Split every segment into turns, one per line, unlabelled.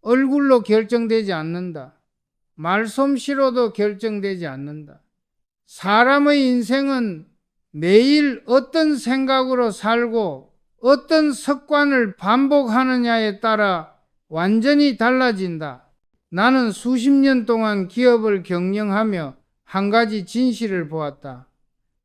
얼굴로 결정되지 않는다. 말솜씨로도 결정되지 않는다. 사람의 인생은 매일 어떤 생각으로 살고 어떤 습관을 반복하느냐에 따라 완전히 달라진다. 나는 수십 년 동안 기업을 경영하며 한 가지 진실을 보았다.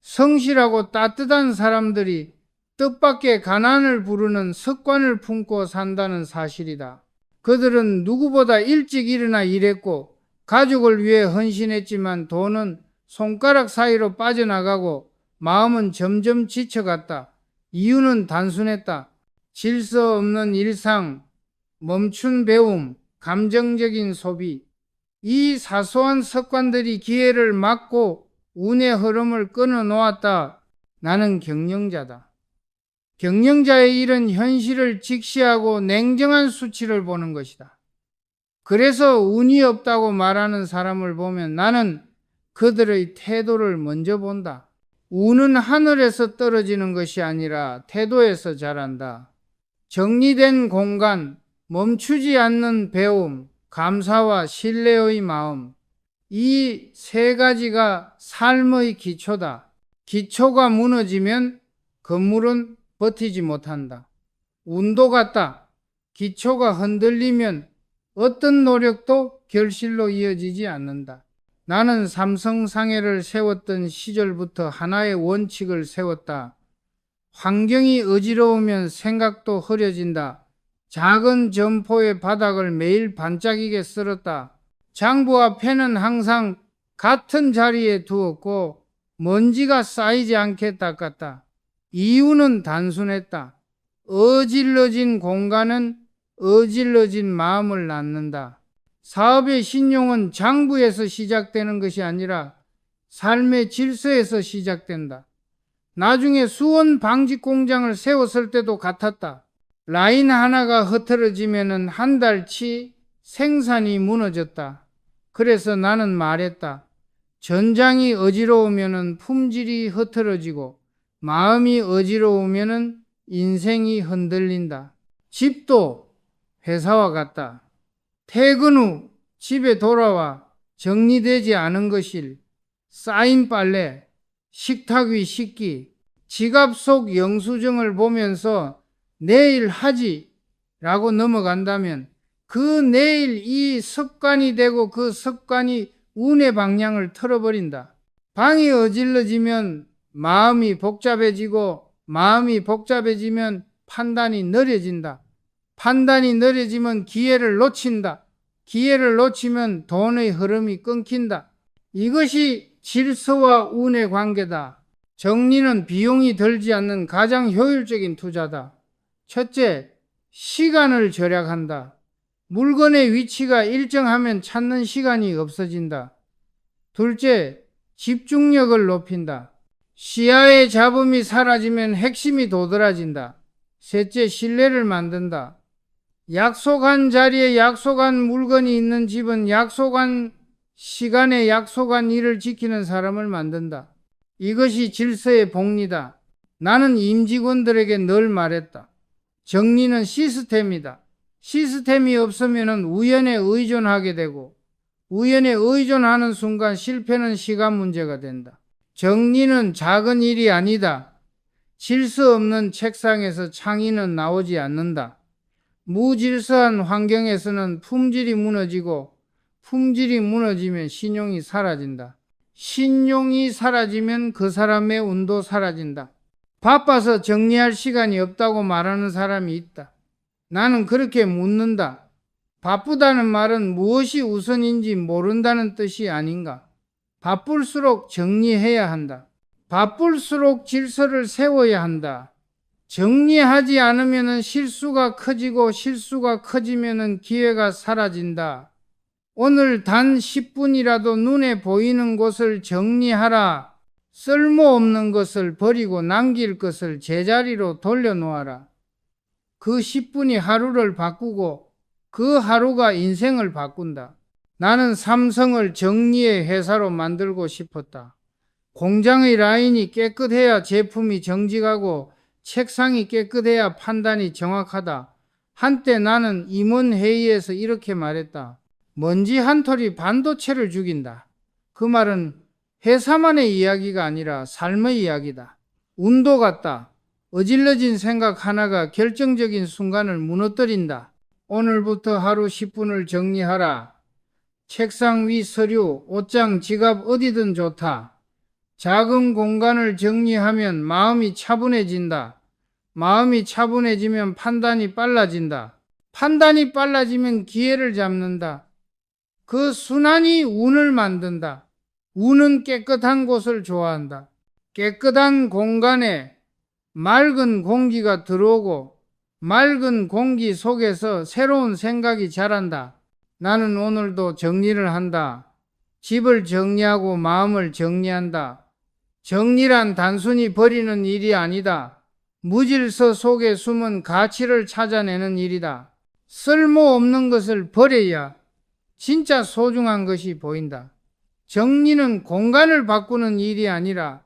성실하고 따뜻한 사람들이 뜻밖의 가난을 부르는 습관을 품고 산다는 사실이다. 그들은 누구보다 일찍 일어나 일했고 가족을 위해 헌신했지만 돈은 손가락 사이로 빠져나가고 마음은 점점 지쳐갔다. 이유는 단순했다. 질서 없는 일상, 멈춘 배움, 감정적인 소비. 이 사소한 습관들이 기회를 막고 운의 흐름을 끊어 놓았다. 나는 경영자다. 경영자의 일은 현실을 직시하고 냉정한 수치를 보는 것이다. 그래서 운이 없다고 말하는 사람을 보면 나는 그들의 태도를 먼저 본다. 운은 하늘에서 떨어지는 것이 아니라 태도에서 자란다. 정리된 공간, 멈추지 않는 배움, 감사와 신뢰의 마음. 이 세 가지가 삶의 기초다. 기초가 무너지면 건물은 버티지 못한다. 운도 같다. 기초가 흔들리면 어떤 노력도 결실로 이어지지 않는다. 나는 삼성상해를 세웠던 시절부터 하나의 원칙을 세웠다. 환경이 어지러우면 생각도 흐려진다. 작은 점포의 바닥을 매일 반짝이게 쓸었다. 장부 앞에는 항상 같은 자리에 두었고 먼지가 쌓이지 않게 닦았다. 이유는 단순했다. 어질러진 공간은 어질러진 마음을 낳는다. 사업의 신용은 장부에서 시작되는 것이 아니라 삶의 질서에서 시작된다. 나중에 수원 방직 공장을 세웠을 때도 같았다. 라인 하나가 흐트러지면 한 달치 생산이 무너졌다. 그래서 나는 말했다. 전장이 어지러우면 품질이 흐트러지고 마음이 어지러우면 인생이 흔들린다. 집도 회사와 같다. 퇴근 후 집에 돌아와 정리되지 않은 것일, 쌓인 빨래, 식탁 위 식기, 지갑 속 영수증을 보면서 내일 하지 라고 넘어간다면 그 내일 이 습관이 되고 그 습관이 운의 방향을 틀어버린다. 방이 어질러지면 마음이 복잡해지고 마음이 복잡해지면 판단이 느려진다. 판단이 느려지면 기회를 놓친다. 기회를 놓치면 돈의 흐름이 끊긴다. 이것이 질서와 운의 관계다. 정리는 비용이 들지 않는 가장 효율적인 투자다. 첫째, 시간을 절약한다. 물건의 위치가 일정하면 찾는 시간이 없어진다. 둘째, 집중력을 높인다. 시야의 잡음이 사라지면 핵심이 도드라진다. 셋째, 신뢰를 만든다. 약속한 자리에 약속한 물건이 있는 집은 약속한 시간에 약속한 일을 지키는 사람을 만든다. 이것이 질서의 복리다. 나는 임직원들에게 늘 말했다. 정리는 시스템이다. 시스템이 없으면 우연에 의존하게 되고 우연에 의존하는 순간 실패는 시간 문제가 된다. 정리는 작은 일이 아니다. 질서 없는 책상에서 창의는 나오지 않는다. 무질서한 환경에서는 품질이 무너지고 품질이 무너지면 신용이 사라진다. 신용이 사라지면 그 사람의 운도 사라진다. 바빠서 정리할 시간이 없다고 말하는 사람이 있다. 나는 그렇게 묻는다. 바쁘다는 말은 무엇이 우선인지 모른다는 뜻이 아닌가? 바쁠수록 정리해야 한다. 바쁠수록 질서를 세워야 한다. 정리하지 않으면 실수가 커지고 실수가 커지면 기회가 사라진다. 오늘 단 10분이라도 눈에 보이는 곳을 정리하라. 쓸모없는 것을 버리고 남길 것을 제자리로 돌려놓아라. 그 10분이 하루를 바꾸고 그 하루가 인생을 바꾼다. 나는 삼성을 정리의 회사로 만들고 싶었다. 공장의 라인이 깨끗해야 제품이 정직하고 책상이 깨끗해야 판단이 정확하다. 한때 나는 임원회의에서 이렇게 말했다. 먼지 한 톨이 반도체를 죽인다. 그 말은 회사만의 이야기가 아니라 삶의 이야기다. 운도 같다. 어질러진 생각 하나가 결정적인 순간을 무너뜨린다. 오늘부터 하루 10분을 정리하라. 책상 위 서류, 옷장, 지갑 어디든 좋다. 작은 공간을 정리하면 마음이 차분해진다. 마음이 차분해지면 판단이 빨라진다. 판단이 빨라지면 기회를 잡는다. 그 순환이 운을 만든다. 운은 깨끗한 곳을 좋아한다. 깨끗한 공간에 맑은 공기가 들어오고 맑은 공기 속에서 새로운 생각이 자란다. 나는 오늘도 정리를 한다. 집을 정리하고 마음을 정리한다. 정리란 단순히 버리는 일이 아니다. 무질서 속에 숨은 가치를 찾아내는 일이다. 쓸모없는 것을 버려야 진짜 소중한 것이 보인다. 정리는 공간을 바꾸는 일이 아니라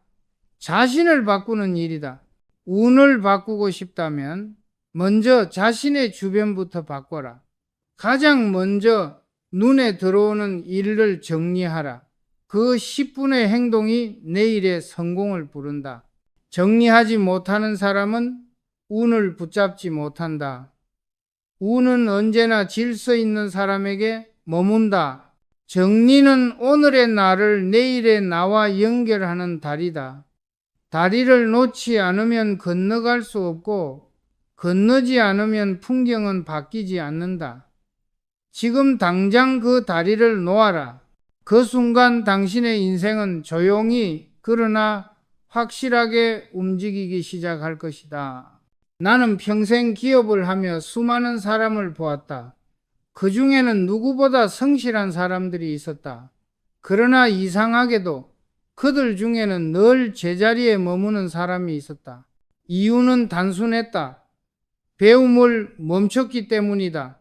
자신을 바꾸는 일이다. 운을 바꾸고 싶다면 먼저 자신의 주변부터 바꿔라. 가장 먼저 눈에 들어오는 일을 정리하라. 그 10분의 행동이 내일의 성공을 부른다. 정리하지 못하는 사람은 운을 붙잡지 못한다. 운은 언제나 질서 있는 사람에게 머문다. 정리는 오늘의 나를 내일의 나와 연결하는 다리다. 다리를 놓지 않으면 건너갈 수 없고 건너지 않으면 풍경은 바뀌지 않는다. 지금 당장 그 다리를 놓아라. 그 순간 당신의 인생은 조용히 그러나 확실하게 움직이기 시작할 것이다. 나는 평생 기업을 하며 수많은 사람을 보았다. 그 중에는 누구보다 성실한 사람들이 있었다. 그러나 이상하게도 그들 중에는 늘 제자리에 머무는 사람이 있었다. 이유는 단순했다. 배움을 멈췄기 때문이다.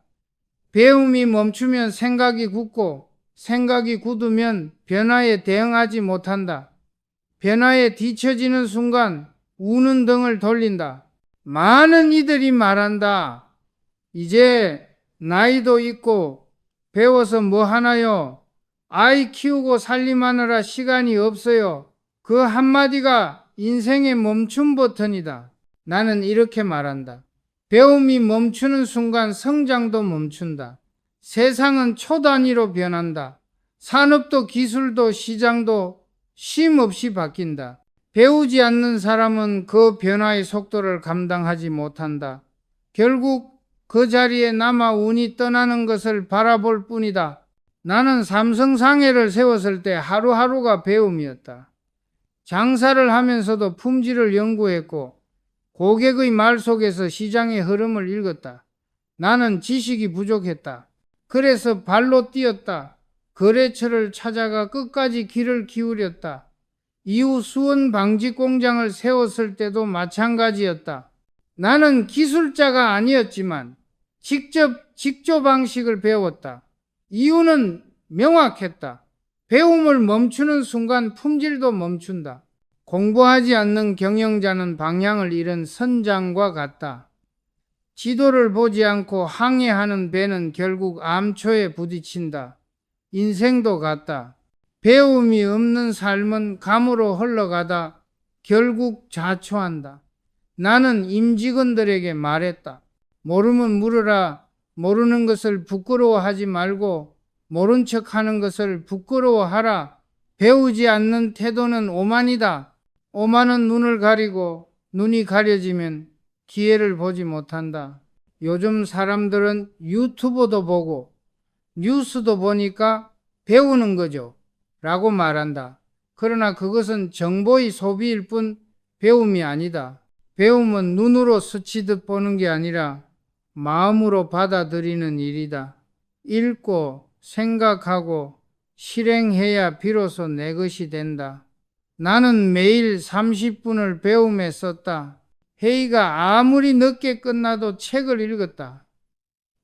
배움이 멈추면 생각이 굳고 생각이 굳으면 변화에 대응하지 못한다. 변화에 뒤처지는 순간 우는 등을 돌린다. 많은 이들이 말한다. 이제 나이도 있고 배워서 뭐 하나요? 아이 키우고 살림하느라 시간이 없어요. 그 한마디가 인생의 멈춤 버튼이다. 나는 이렇게 말한다. 배움이 멈추는 순간 성장도 멈춘다. 세상은 초단위로 변한다. 산업도 기술도 시장도 쉼 없이 바뀐다. 배우지 않는 사람은 그 변화의 속도를 감당하지 못한다. 결국 그 자리에 남아 운이 떠나는 것을 바라볼 뿐이다. 나는 삼성상해를 세웠을 때 하루하루가 배움이었다. 장사를 하면서도 품질을 연구했고 고객의 말 속에서 시장의 흐름을 읽었다. 나는 지식이 부족했다. 그래서 발로 뛰었다. 거래처를 찾아가 끝까지 귀를 기울였다. 이후 수원 방직 공장을 세웠을 때도 마찬가지였다. 나는 기술자가 아니었지만 직접 직조 방식을 배웠다. 이유는 명확했다. 배움을 멈추는 순간 품질도 멈춘다. 공부하지 않는 경영자는 방향을 잃은 선장과 같다. 지도를 보지 않고 항해하는 배는 결국 암초에 부딪힌다. 인생도 같다. 배움이 없는 삶은 감으로 흘러가다 결국 자초한다. 나는 임직원들에게 말했다. 모르면 물으라. 모르는 것을 부끄러워하지 말고 모른 척하는 것을 부끄러워하라. 배우지 않는 태도는 오만이다. 오만은 눈을 가리고 눈이 가려지면 기회를 보지 못한다. 요즘 사람들은 유튜브도 보고 뉴스도 보니까 배우는 거죠 라고 말한다. 그러나 그것은 정보의 소비일 뿐 배움이 아니다. 배움은 눈으로 스치듯 보는 게 아니라 마음으로 받아들이는 일이다. 읽고 생각하고 실행해야 비로소 내 것이 된다. 나는 매일 30분을 배움에 썼다. 회의가 아무리 늦게 끝나도 책을 읽었다.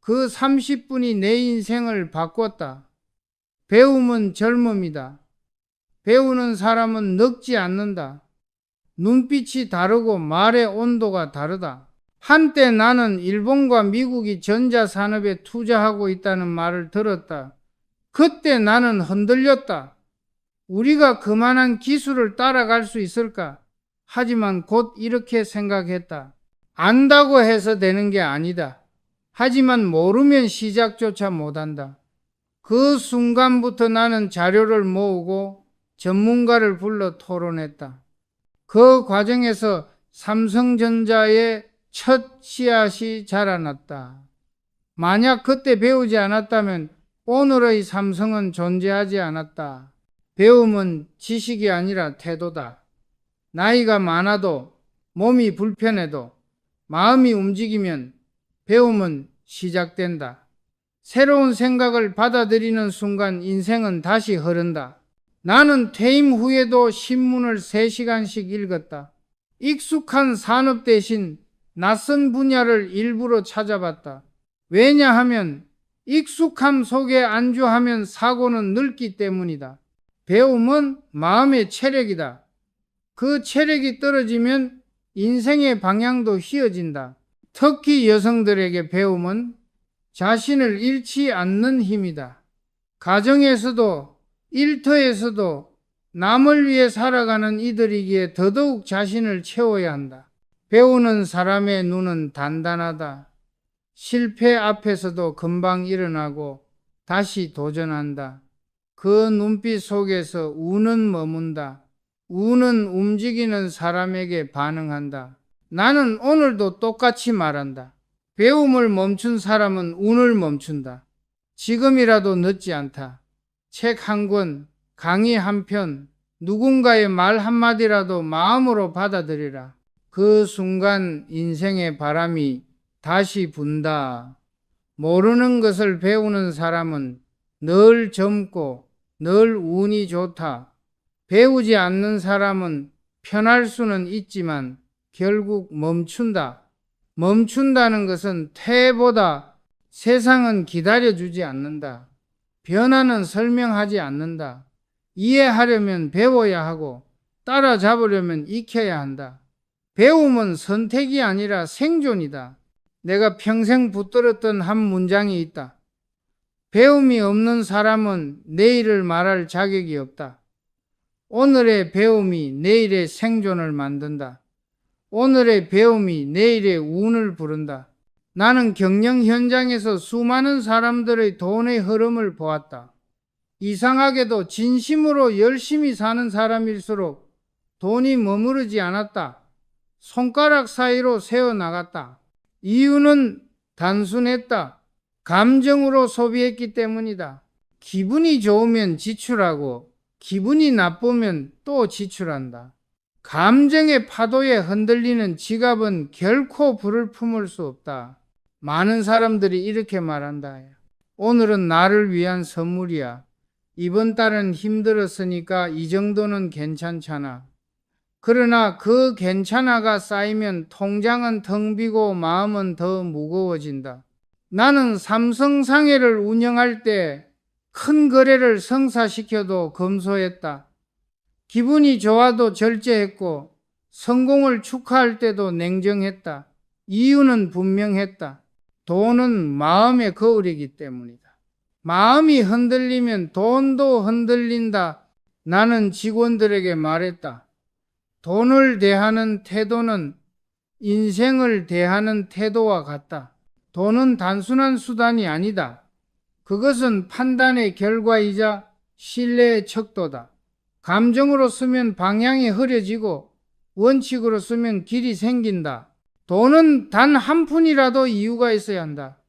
그 30분이 내 인생을 바꿨다. 배움은 젊음이다. 배우는 사람은 늙지 않는다. 눈빛이 다르고 말의 온도가 다르다. 한때 나는 일본과 미국이 전자산업에 투자하고 있다는 말을 들었다. 그때 나는 흔들렸다. 우리가 그만한 기술을 따라갈 수 있을까? 하지만 곧 이렇게 생각했다. 안다고 해서 되는 게 아니다. 하지만 모르면 시작조차 못한다. 그 순간부터 나는 자료를 모으고 전문가를 불러 토론했다. 그 과정에서 삼성전자의 첫 씨앗이 자라났다. 만약 그때 배우지 않았다면 오늘의 삼성은 존재하지 않았다. 배움은 지식이 아니라 태도다. 나이가 많아도 몸이 불편해도 마음이 움직이면 배움은 시작된다. 새로운 생각을 받아들이는 순간 인생은 다시 흐른다. 나는 퇴임 후에도 신문을 3시간씩 읽었다. 익숙한 산업 대신 낯선 분야를 일부러 찾아봤다. 왜냐하면 익숙함 속에 안주하면 사고는 늙기 때문이다. 배움은 마음의 체력이다. 그 체력이 떨어지면 인생의 방향도 휘어진다. 특히 여성들에게 배움은 자신을 잃지 않는 힘이다. 가정에서도 일터에서도 남을 위해 살아가는 이들이기에 더더욱 자신을 채워야 한다. 배우는 사람의 눈은 단단하다. 실패 앞에서도 금방 일어나고 다시 도전한다. 그 눈빛 속에서 우는 머문다. 우는 움직이는 사람에게 반응한다. 나는 오늘도 똑같이 말한다. 배움을 멈춘 사람은 운을 멈춘다. 지금이라도 늦지 않다. 책 한 권, 강의 한 편, 누군가의 말 한마디라도 마음으로 받아들이라. 그 순간 인생의 바람이 다시 분다. 모르는 것을 배우는 사람은 늘 젊고 늘 운이 좋다. 배우지 않는 사람은 편할 수는 있지만 결국 멈춘다. 멈춘다는 것은 퇴보다 세상은 기다려주지 않는다. 변화는 설명하지 않는다. 이해하려면 배워야 하고 따라잡으려면 익혀야 한다. 배움은 선택이 아니라 생존이다. 내가 평생 붙들었던 한 문장이 있다. 배움이 없는 사람은 내일을 말할 자격이 없다. 오늘의 배움이 내일의 생존을 만든다. 오늘의 배움이 내일의 운을 부른다. 나는 경영 현장에서 수많은 사람들의 돈의 흐름을 보았다. 이상하게도 진심으로 열심히 사는 사람일수록 돈이 머무르지 않았다. 손가락 사이로 새어나갔다. 이유는 단순했다. 감정으로 소비했기 때문이다. 기분이 좋으면 지출하고 기분이 나쁘면 또 지출한다. 감정의 파도에 흔들리는 지갑은 결코 불을 품을 수 없다. 많은 사람들이 이렇게 말한다. 오늘은 나를 위한 선물이야. 이번 달은 힘들었으니까 이 정도는 괜찮잖아. 그러나 그 괜찮아가 쌓이면 통장은 텅 비고 마음은 더 무거워진다. 나는 삼성상해를 운영할 때 큰 거래를 성사시켜도 검소했다. 기분이 좋아도 절제했고 성공을 축하할 때도 냉정했다. 이유는 분명했다. 돈은 마음의 거울이기 때문이다. 마음이 흔들리면 돈도 흔들린다. 나는 직원들에게 말했다. 돈을 대하는 태도는 인생을 대하는 태도와 같다. 돈은 단순한 수단이 아니다. 그것은 판단의 결과이자 신뢰의 척도다. 감정으로 쓰면 방향이 흐려지고 원칙으로 쓰면 길이 생긴다. 돈은 단 한 푼이라도 이유가 있어야 한다.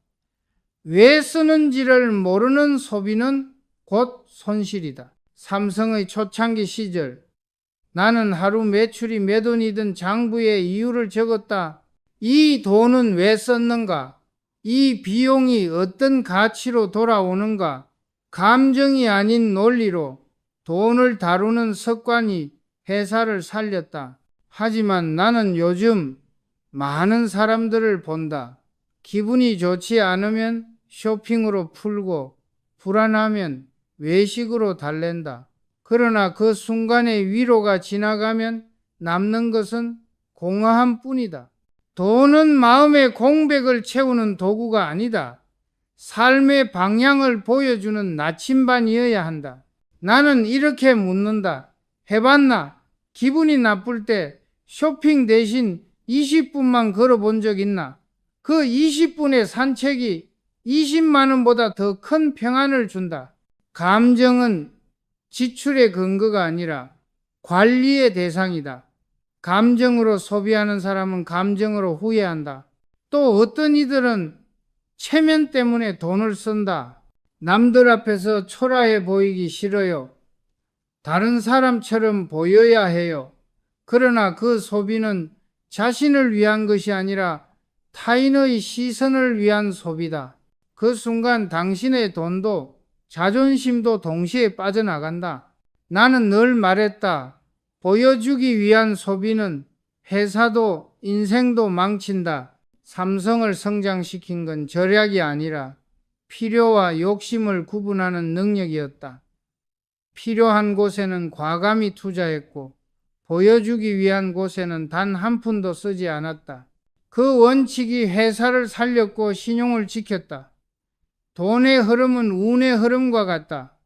왜 쓰는지를 모르는 소비는 곧 손실이다. 삼성의 초창기 시절 나는 하루 매출이 몇 원이든 장부에 이유를 적었다. 이 돈은 왜 썼는가? 이 비용이 어떤 가치로 돌아오는가? 감정이 아닌 논리로 돈을 다루는 습관이 회사를 살렸다. 하지만 나는 요즘 많은 사람들을 본다. 기분이 좋지 않으면 쇼핑으로 풀고 불안하면 외식으로 달랜다. 그러나 그 순간의 위로가 지나가면 남는 것은 공허함 뿐이다. 돈은 마음의 공백을 채우는 도구가 아니다. 삶의 방향을 보여주는 나침반이어야 한다. 나는 이렇게 묻는다. 해봤나? 기분이 나쁠 때 쇼핑 대신 20분만 걸어본 적 있나? 그 20분의 산책이 20만 원보다 더 큰 평안을 준다. 감정은 지출의 근거가 아니라 관리의 대상이다. 감정으로 소비하는 사람은 감정으로 후회한다. 또 어떤 이들은 체면 때문에 돈을 쓴다. 남들 앞에서 초라해 보이기 싫어요. 다른 사람처럼 보여야 해요. 그러나 그 소비는 자신을 위한 것이 아니라 타인의 시선을 위한 소비다. 그 순간 당신의 돈도 자존심도 동시에 빠져나간다. 나는 늘 말했다. 보여주기 위한 소비는 회사도 인생도 망친다. 삼성을 성장시킨 건 절약이 아니라 필요와 욕심을 구분하는 능력이었다. 필요한 곳에는 과감히 투자했고 보여주기 위한 곳에는 단 한 푼도 쓰지 않았다. 그 원칙이 회사를 살렸고 신용을 지켰다. 돈의 흐름은 운의 흐름과 같다.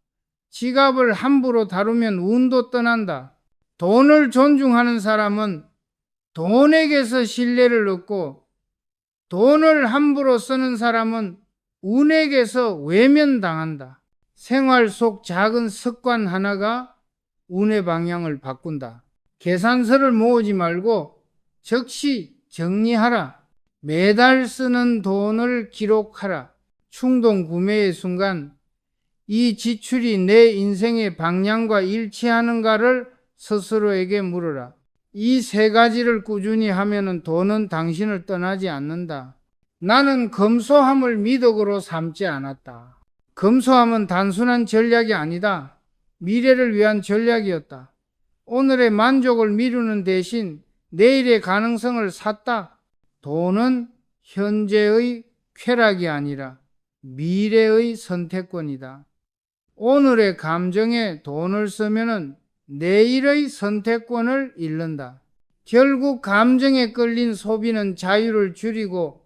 지갑을 함부로 다루면 운도 떠난다. 돈을 존중하는 사람은 돈에게서 신뢰를 얻고 돈을 함부로 쓰는 사람은 운에게서 외면당한다. 생활 속 작은 습관 하나가 운의 방향을 바꾼다. 계산서를 모으지 말고 적시 정리하라. 매달 쓰는 돈을 기록하라. 충동 구매의 순간 이 지출이 내 인생의 방향과 일치하는가를 스스로에게 물어라. 이 세 가지를 꾸준히 하면 돈은 당신을 떠나지 않는다. 나는 검소함을 미덕으로 삼지 않았다. 검소함은 단순한 전략이 아니다. 미래를 위한 전략이었다. 오늘의 만족을 미루는 대신 내일의 가능성을 샀다. 돈은 현재의 쾌락이 아니라 미래의 선택권이다. 오늘의 감정에 돈을 쓰면 내일의 선택권을 잃는다. 결국 감정에 끌린 소비는 자유를 줄이고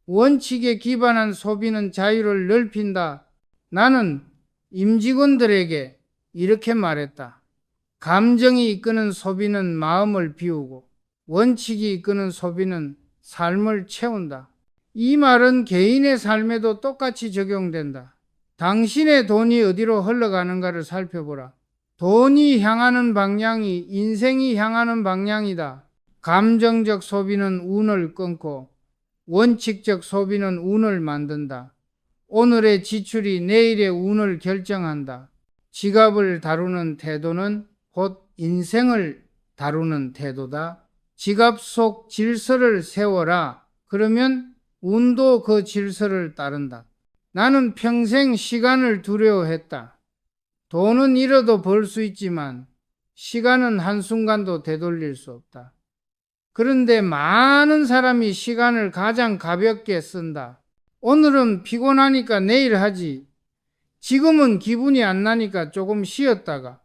원칙에 기반한 소비는 자유를 넓힌다. 나는 임직원들에게 이렇게 말했다. 감정이 이끄는 소비는 마음을 비우고 원칙이 이끄는 소비는 삶을 채운다. 이 말은 개인의 삶에도 똑같이 적용된다. 당신의 돈이 어디로 흘러가는가를 살펴보라. 돈이 향하는 방향이 인생이 향하는 방향이다. 감정적 소비는 운을 끊고 원칙적 소비는 운을 만든다. 오늘의 지출이 내일의 운을 결정한다. 지갑을 다루는 태도는 곧 인생을 다루는 태도다. 지갑 속 질서를 세워라. 그러면 운도 그 질서를 따른다. 나는 평생 시간을 두려워했다. 돈은 잃어도 벌 수 있지만 시간은 한순간도 되돌릴 수 없다. 그런데 많은 사람이 시간을 가장 가볍게 쓴다. 오늘은 피곤하니까 내일 하지. 지금은 기분이 안 나니까 조금 쉬었다가.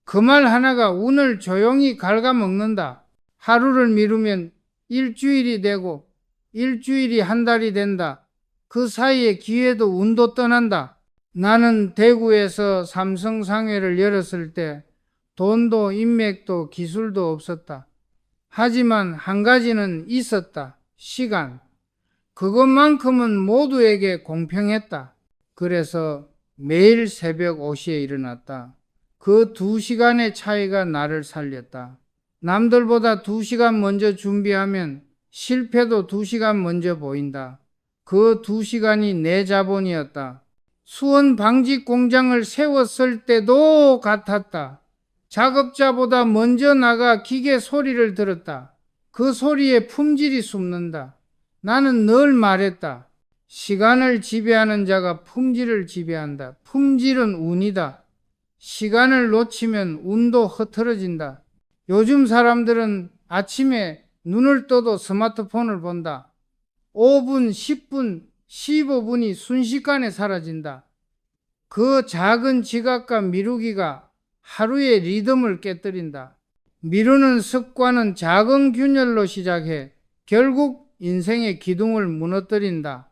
그 말 하나가 운을 조용히 갉아먹는다. 하루를 미루면 일주일이 되고 일주일이 한 달이 된다. 그 사이에 기회도 운도 떠난다. 나는 대구에서 삼성 상회를 열었을 때 돈도 인맥도 기술도 없었다. 하지만 한 가지는 있었다. 시간. 그것만큼은 모두에게 공평했다. 그래서 매일 새벽 5시에 일어났다. 그 2시간의 차이가 나를 살렸다. 남들보다 2시간 먼저 준비하면 실패도 2시간 먼저 보인다. 그 2시간이 내 자본이었다. 수원 방직 공장을 세웠을 때도 같았다. 작업자보다 먼저 나가 기계 소리를 들었다. 그 소리에 품질이 숨는다. 나는 늘 말했다. 시간을 지배하는 자가 품질을 지배한다. 품질은 운이다. 시간을 놓치면 운도 흐트러진다. 요즘 사람들은 아침에 눈을 떠도 스마트폰을 본다. 5분, 10분, 15분이 순식간에 사라진다. 그 작은 지각과 미루기가 하루의 리듬을 깨뜨린다. 미루는 습관은 작은 균열로 시작해 결국 인생의 기둥을 무너뜨린다.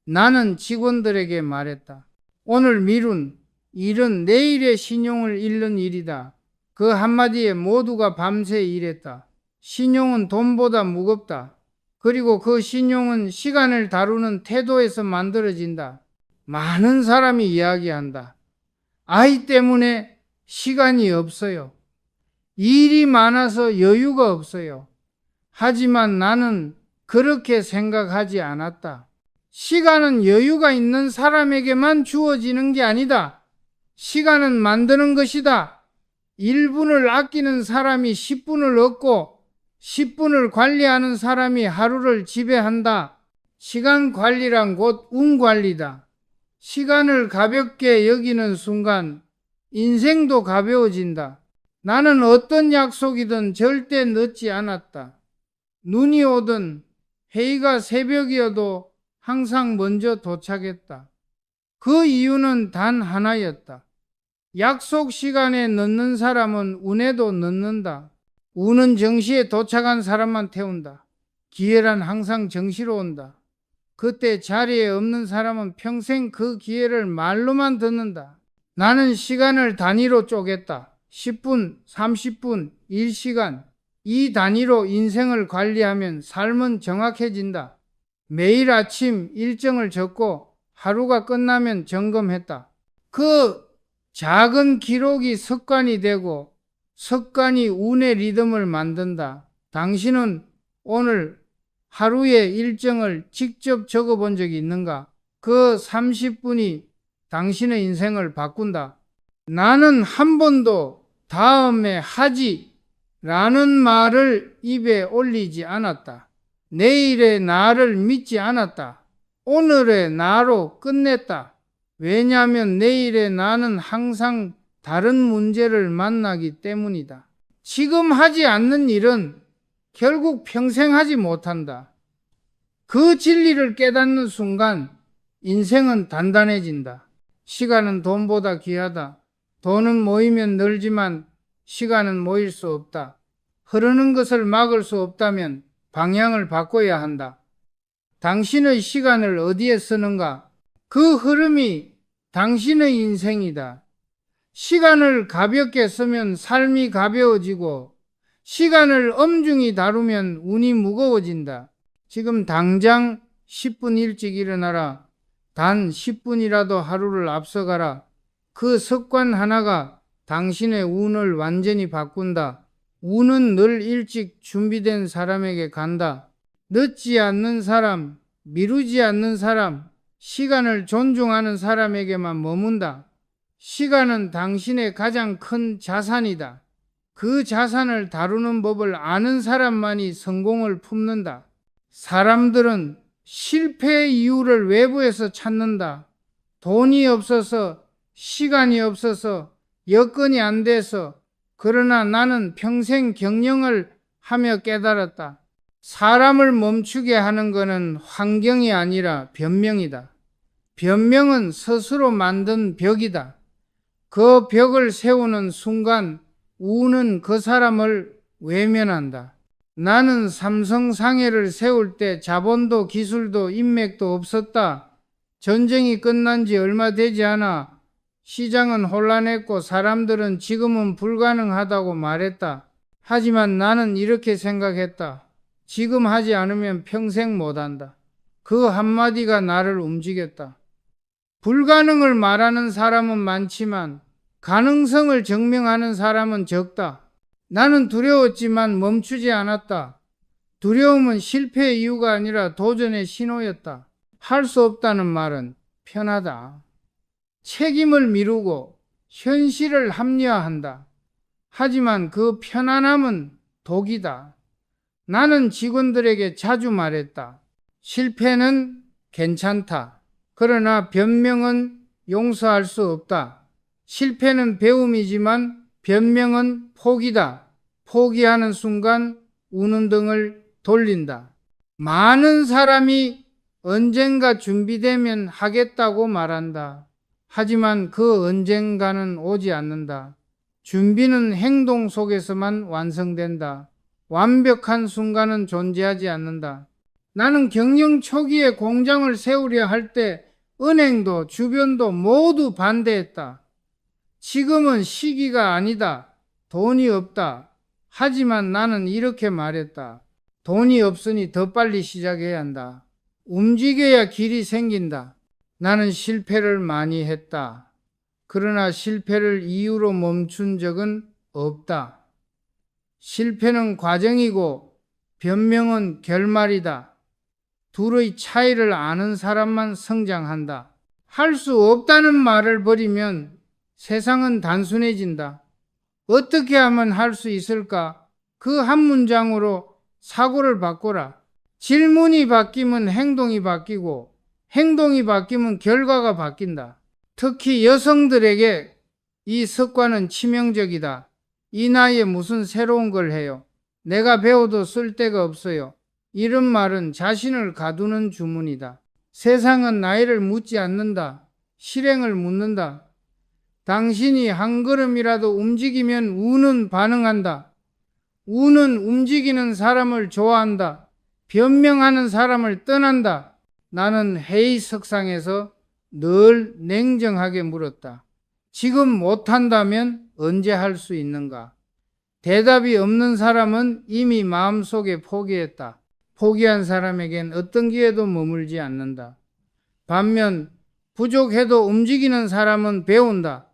나는 직원들에게 말했다. 오늘 미룬 일은 내일의 신용을 잃는 일이다. 그 한마디에 모두가 밤새 일했다. 신용은 돈보다 무겁다. 그리고 그 신용은 시간을 다루는 태도에서 만들어진다. 많은 사람이 이야기한다. 아이 때문에 시간이 없어요. 일이 많아서 여유가 없어요. 하지만 나는 그렇게 생각하지 않았다. 시간은 여유가 있는 사람에게만 주어지는 게 아니다. 시간은 만드는 것이다. 1분을 아끼는 사람이 10분을 얻고 10분을 관리하는 사람이 하루를 지배한다. 시간 관리란 곧 운 관리다. 시간을 가볍게 여기는 순간 인생도 가벼워진다. 나는 어떤 약속이든 절대 늦지 않았다. 눈이 오든 회의가 새벽이어도 항상 먼저 도착했다. 그 이유는 단 하나였다. 약속 시간에 늦는 사람은 운에도 늦는다. 운은 정시에 도착한 사람만 태운다. 기회란 항상 정시로 온다. 그때 자리에 없는 사람은 평생 그 기회를 말로만 듣는다. 나는 시간을 단위로 쪼갰다. 10분, 30분, 1시간. 이 단위로 인생을 관리하면 삶은 정확해진다. 매일 아침 일정을 적고 하루가 끝나면 점검했다. 그 작은 기록이 습관이 되고 습관이 운의 리듬을 만든다. 당신은 오늘 하루의 일정을 직접 적어본 적이 있는가? 그 30분이 당신의 인생을 바꾼다. 나는 한 번도 다음에 하지 라는 말을 입에 올리지 않았다. 내일의 나를 믿지 않았다. 오늘의 나로 끝냈다. 왜냐하면 내일의 나는 항상 다른 문제를 만나기 때문이다. 지금 하지 않는 일은 결국 평생 하지 못한다. 그 진리를 깨닫는 순간 인생은 단단해진다. 시간은 돈보다 귀하다. 돈은 모이면 늘지만 시간은 모일 수 없다. 흐르는 것을 막을 수 없다면 방향을 바꿔야 한다. 당신의 시간을 어디에 쓰는가? 그 흐름이 당신의 인생이다. 시간을 가볍게 쓰면 삶이 가벼워지고 시간을 엄중히 다루면 운이 무거워진다. 지금 당장 10분 일찍 일어나라. 단 10분이라도 하루를 앞서가라. 그 습관 하나가 당신의 운을 완전히 바꾼다. 운은 늘 일찍 준비된 사람에게 간다. 늦지 않는 사람, 미루지 않는 사람, 시간을 존중하는 사람에게만 머문다. 시간은 당신의 가장 큰 자산이다. 그 자산을 다루는 법을 아는 사람만이 성공을 품는다. 사람들은 실패의 이유를 외부에서 찾는다. 돈이 없어서, 시간이 없어서, 여건이 안 돼서. 그러나 나는 평생 경영을 하며 깨달았다. 사람을 멈추게 하는 것은 환경이 아니라 변명이다. 변명은 스스로 만든 벽이다. 그 벽을 세우는 순간 운은 그 사람을 외면한다. 나는 삼성상해를 세울 때 자본도 기술도 인맥도 없었다. 전쟁이 끝난 지 얼마 되지 않아 시장은 혼란했고 사람들은 지금은 불가능하다고 말했다. 하지만 나는 이렇게 생각했다. 지금 하지 않으면 평생 못한다. 그 한마디가 나를 움직였다. 불가능을 말하는 사람은 많지만 가능성을 증명하는 사람은 적다. 나는 두려웠지만 멈추지 않았다. 두려움은 실패의 이유가 아니라 도전의 신호였다. 할 수 없다는 말은 편하다. 책임을 미루고 현실을 합리화한다. 하지만 그 편안함은 독이다. 나는 직원들에게 자주 말했다. 실패는 괜찮다. 그러나 변명은 용서할 수 없다. 실패는 배움이지만 변명은 포기다. 포기하는 순간 우는 등을 돌린다. 많은 사람이 언젠가 준비되면 하겠다고 말한다. 하지만 그 언젠가는 오지 않는다. 준비는 행동 속에서만 완성된다. 완벽한 순간은 존재하지 않는다. 나는 경영 초기에 공장을 세우려 할 때 은행도 주변도 모두 반대했다. 지금은 시기가 아니다. 돈이 없다. 하지만 나는 이렇게 말했다. 돈이 없으니 더 빨리 시작해야 한다. 움직여야 길이 생긴다. 나는 실패를 많이 했다. 그러나 실패를 이유로 멈춘 적은 없다. 실패는 과정이고 변명은 결말이다. 둘의 차이를 아는 사람만 성장한다. 할 수 없다는 말을 버리면 세상은 단순해진다. 어떻게 하면 할 수 있을까? 그 한 문장으로 사고를 바꿔라. 질문이 바뀌면 행동이 바뀌고 행동이 바뀌면 결과가 바뀐다. 특히 여성들에게 이 습관은 치명적이다. 이 나이에 무슨 새로운 걸 해요? 내가 배워도 쓸데가 없어요. 이런 말은 자신을 가두는 주문이다. 세상은 나이를 묻지 않는다. 실행을 묻는다. 당신이 한 걸음이라도 움직이면 운은 반응한다. 운은 움직이는 사람을 좋아한다. 변명하는 사람을 떠난다. 나는 회의석상에서 늘 냉정하게 물었다. 지금 못한다면 언제 할 수 있는가? 대답이 없는 사람은 이미 마음속에 포기했다. 포기한 사람에겐 어떤 기회도 머물지 않는다. 반면 부족해도 움직이는 사람은 배운다.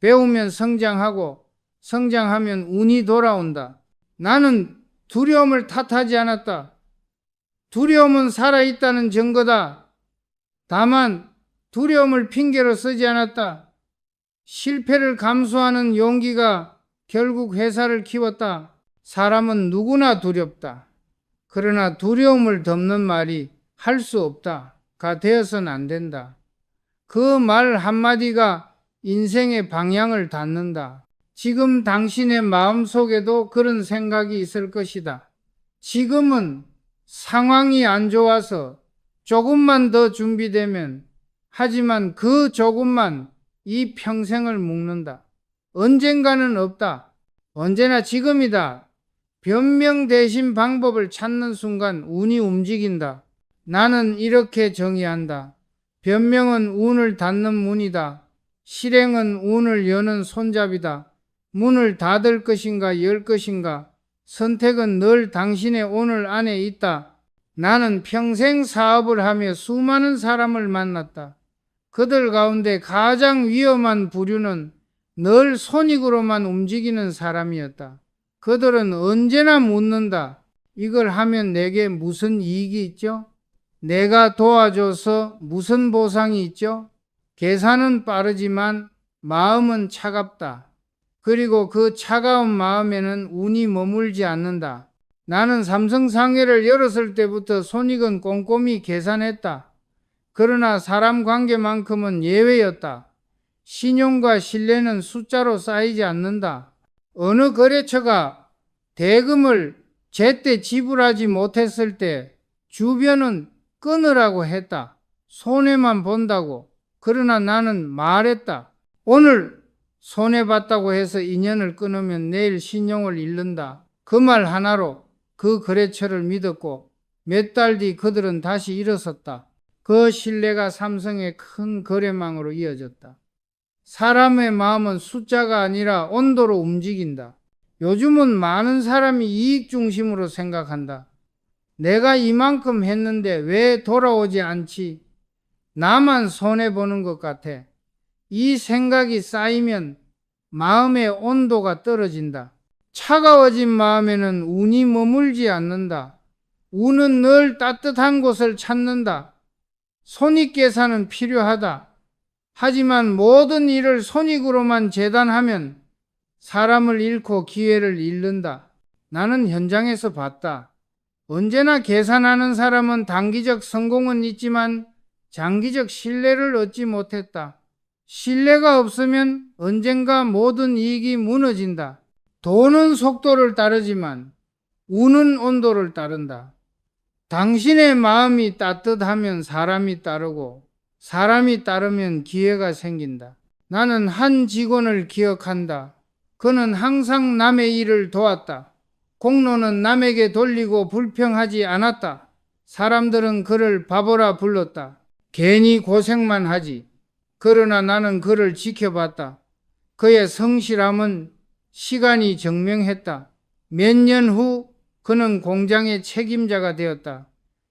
배우면 성장하고 성장하면 운이 돌아온다. 나는 두려움을 탓하지 않았다. 두려움은 살아있다는 증거다. 다만 두려움을 핑계로 쓰지 않았다. 실패를 감수하는 용기가 결국 회사를 키웠다. 사람은 누구나 두렵다. 그러나 두려움을 덮는 말이 할 수 없다가 되어서는 안 된다. 그 말 한마디가 인생의 방향을 닫는다. 지금 당신의 마음속에도 그런 생각이 있을 것이다. 지금은 상황이 안 좋아서 조금만 더 준비되면, 하지만 그 조금만 이 평생을 묶는다. 언젠가는 없다. 언제나 지금이다. 변명 대신 방법을 찾는 순간 운이 움직인다. 나는 이렇게 정의한다. 변명은 운을 닫는 문이다. 실행은 운을 여는 손잡이다. 문을 닫을 것인가 열 것인가, 선택은 늘 당신의 오늘 안에 있다. 나는 평생 사업을 하며 수많은 사람을 만났다. 그들 가운데 가장 위험한 부류는 늘 손익으로만 움직이는 사람이었다. 그들은 언제나 묻는다. 이걸 하면 내게 무슨 이익이 있죠? 내가 도와줘서 무슨 보상이 있죠? 계산은 빠르지만 마음은 차갑다. 그리고 그 차가운 마음에는 운이 머물지 않는다. 나는 삼성상회를 열었을 때부터 손익은 꼼꼼히 계산했다. 그러나 사람 관계만큼은 예외였다. 신용과 신뢰는 숫자로 쌓이지 않는다. 어느 거래처가 대금을 제때 지불하지 못했을 때 주변은 끊으라고 했다. 손해만 본다고. 그러나 나는 말했다. 오늘 손해봤다고 해서 인연을 끊으면 내일 신용을 잃는다. 그 말 하나로 그 거래처를 믿었고 몇 달 뒤 그들은 다시 일어섰다. 그 신뢰가 삼성의 큰 거래망으로 이어졌다. 사람의 마음은 숫자가 아니라 온도로 움직인다. 요즘은 많은 사람이 이익 중심으로 생각한다. 내가 이만큼 했는데 왜 돌아오지 않지? 나만 손해보는 것 같아. 이 생각이 쌓이면 마음의 온도가 떨어진다. 차가워진 마음에는 운이 머물지 않는다. 운은 늘 따뜻한 곳을 찾는다. 손익계산은 필요하다. 하지만 모든 일을 손익으로만 재단하면 사람을 잃고 기회를 잃는다. 나는 현장에서 봤다. 언제나 계산하는 사람은 단기적 성공은 있지만 장기적 신뢰를 얻지 못했다. 신뢰가 없으면 언젠가 모든 이익이 무너진다. 돈은 속도를 따르지만 운은 온도를 따른다. 당신의 마음이 따뜻하면 사람이 따르고 사람이 따르면 기회가 생긴다. 나는 한 직원을 기억한다. 그는 항상 남의 일을 도왔다. 공로는 남에게 돌리고 불평하지 않았다. 사람들은 그를 바보라 불렀다. 괜히 고생만 하지. 그러나 나는 그를 지켜봤다. 그의 성실함은 시간이 증명했다. 몇 년 후 그는 공장의 책임자가 되었다.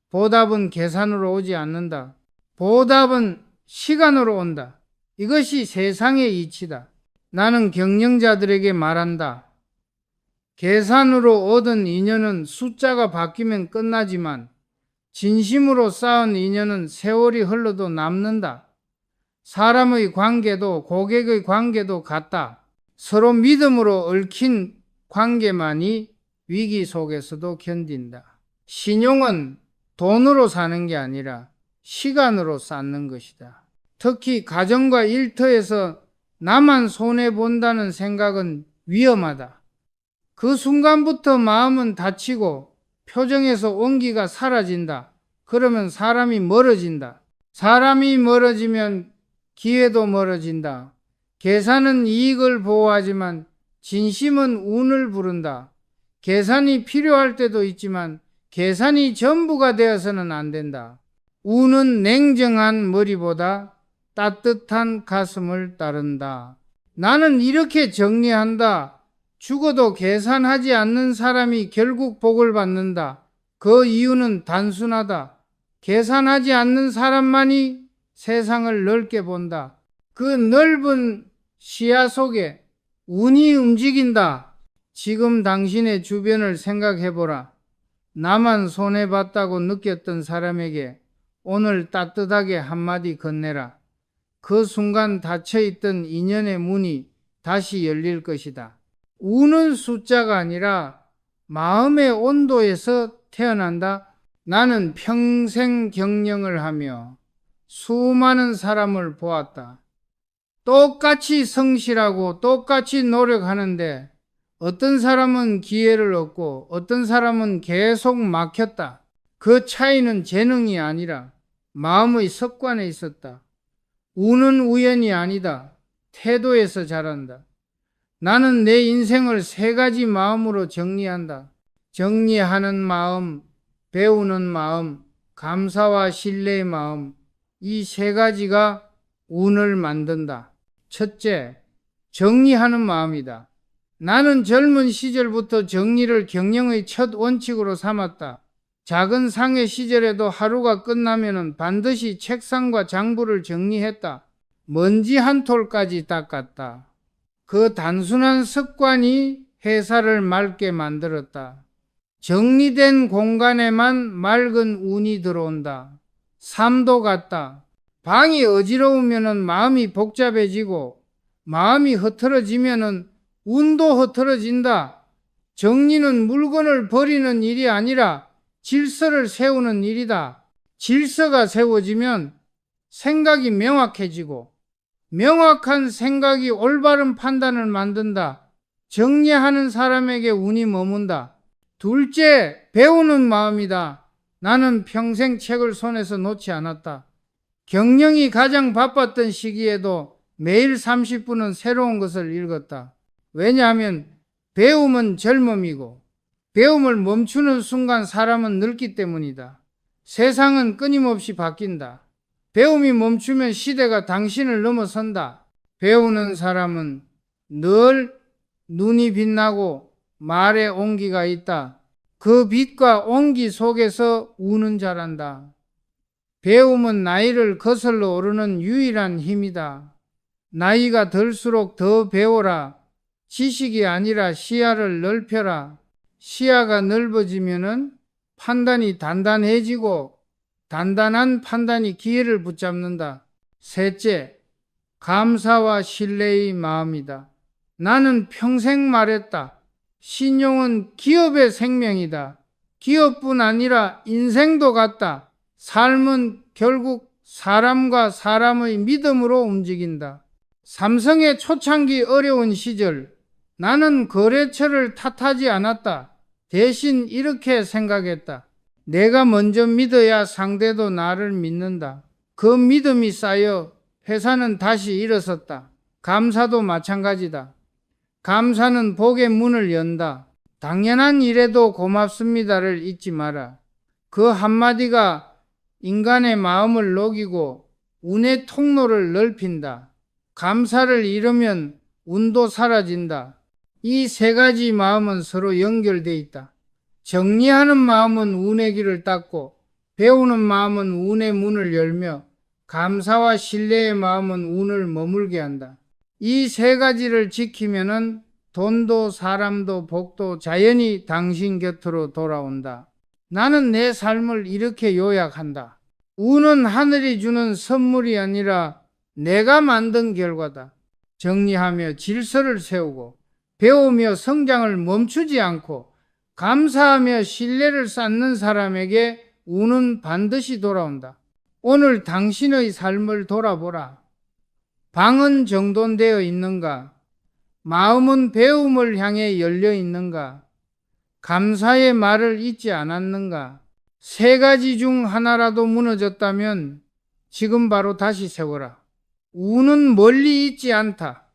보답은 계산으로 오지 않는다. 보답은 시간으로 온다. 이것이 세상의 이치다. 나는 경영자들에게 말한다. 계산으로 얻은 인연은 숫자가 바뀌면 끝나지만 진심으로 쌓은 인연은 세월이 흘러도 남는다. 사람의 관계도 고객의 관계도 같다. 서로 믿음으로 얽힌 관계만이 위기 속에서도 견딘다. 신용은 돈으로 사는 게 아니라 시간으로 쌓는 것이다. 특히 가정과 일터에서 나만 손해본다는 생각은 위험하다. 그 순간부터 마음은 다치고 표정에서 온기가 사라진다. 그러면 사람이 멀어진다. 사람이 멀어지면 기회도 멀어진다. 계산은 이익을 보호하지만 진심은 운을 부른다. 계산이 필요할 때도 있지만 계산이 전부가 되어서는 안 된다. 운은 냉정한 머리보다 따뜻한 가슴을 따른다. 나는 이렇게 정리한다. 죽어도 계산하지 않는 사람이 결국 복을 받는다. 그 이유는 단순하다. 계산하지 않는 사람만이 세상을 넓게 본다. 그 넓은 시야 속에 운이 움직인다. 지금 당신의 주변을 생각해보라. 나만 손해봤다고 느꼈던 사람에게 오늘 따뜻하게 한마디 건네라. 그 순간 닫혀있던 인연의 문이 다시 열릴 것이다. 운은 숫자가 아니라 마음의 온도에서 태어난다. 나는 평생 경영을 하며 수많은 사람을 보았다. 똑같이 성실하고 똑같이 노력하는데 어떤 사람은 기회를 얻고 어떤 사람은 계속 막혔다. 그 차이는 재능이 아니라 마음의 습관에 있었다. 운은 우연이 아니다. 태도에서 자란다. 나는 내 인생을 세 가지 마음으로 정리한다. 정리하는 마음, 배우는 마음, 감사와 신뢰의 마음. 이 세 가지가 운을 만든다. 첫째, 정리하는 마음이다. 나는 젊은 시절부터 정리를 경영의 첫 원칙으로 삼았다. 작은 상해 시절에도 하루가 끝나면 반드시 책상과 장부를 정리했다. 먼지 한 톨까지 닦았다. 그 단순한 습관이 회사를 맑게 만들었다. 정리된 공간에만 맑은 운이 들어온다. 삶도 같다. 방이 어지러우면 마음이 복잡해지고 마음이 흐트러지면 운도 흐트러진다. 정리는 물건을 버리는 일이 아니라 질서를 세우는 일이다. 질서가 세워지면 생각이 명확해지고 명확한 생각이 올바른 판단을 만든다. 정리하는 사람에게 운이 머문다. 둘째, 배우는 마음이다. 나는 평생 책을 손에서 놓지 않았다. 경영이 가장 바빴던 시기에도 매일 30분은 새로운 것을 읽었다. 왜냐하면 배움은 젊음이고 배움을 멈추는 순간 사람은 늙기 때문이다. 세상은 끊임없이 바뀐다. 배움이 멈추면 시대가 당신을 넘어선다. 배우는 사람은 늘 눈이 빛나고 말에 온기가 있다. 그 빛과 온기 속에서 우는 자란다. 배움은 나이를 거슬러 오르는 유일한 힘이다. 나이가 들수록 더 배워라. 지식이 아니라 시야를 넓혀라. 시야가 넓어지면 판단이 단단해지고 단단한 판단이 기회를 붙잡는다. 셋째, 감사와 신뢰의 마음이다. 나는 평생 말했다. 신용은 기업의 생명이다. 기업뿐 아니라 인생도 같다. 삶은 결국 사람과 사람의 믿음으로 움직인다. 삼성의 초창기 어려운 시절, 나는 거래처를 탓하지 않았다. 대신 이렇게 생각했다. 내가 먼저 믿어야 상대도 나를 믿는다. 그 믿음이 쌓여 회사는 다시 일어섰다. 감사도 마찬가지다. 감사는 복의 문을 연다. 당연한 일에도 고맙습니다를 잊지 마라. 그 한마디가 인간의 마음을 녹이고 운의 통로를 넓힌다. 감사를 잃으면 운도 사라진다. 이 세 가지 마음은 서로 연결되어 있다. 정리하는 마음은 운의 길을 닫고, 배우는 마음은 운의 문을 열며, 감사와 신뢰의 마음은 운을 머물게 한다. 이 세 가지를 지키면은 돈도 사람도 복도 자연히 당신 곁으로 돌아온다. 나는 내 삶을 이렇게 요약한다. 운은 하늘이 주는 선물이 아니라 내가 만든 결과다. 정리하며 질서를 세우고 배우며 성장을 멈추지 않고 감사하며 신뢰를 쌓는 사람에게 운은 반드시 돌아온다. 오늘 당신의 삶을 돌아보라. 방은 정돈되어 있는가? 마음은 배움을 향해 열려 있는가? 감사의 말을 잊지 않았는가? 세 가지 중 하나라도 무너졌다면 지금 바로 다시 세워라. 운은 멀리 있지 않다.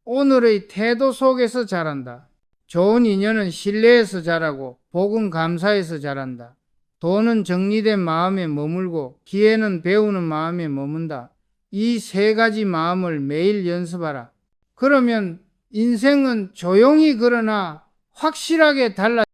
오늘의 태도 속에서 자란다. 좋은 인연은 신뢰에서 자라고 복은 감사에서 자란다. 돈은 정리된 마음에 머물고 기회는 배우는 마음에 머문다. 이 세 가지 마음을 매일 연습하라. 그러면 인생은 조용히 그러나 확실하게 달라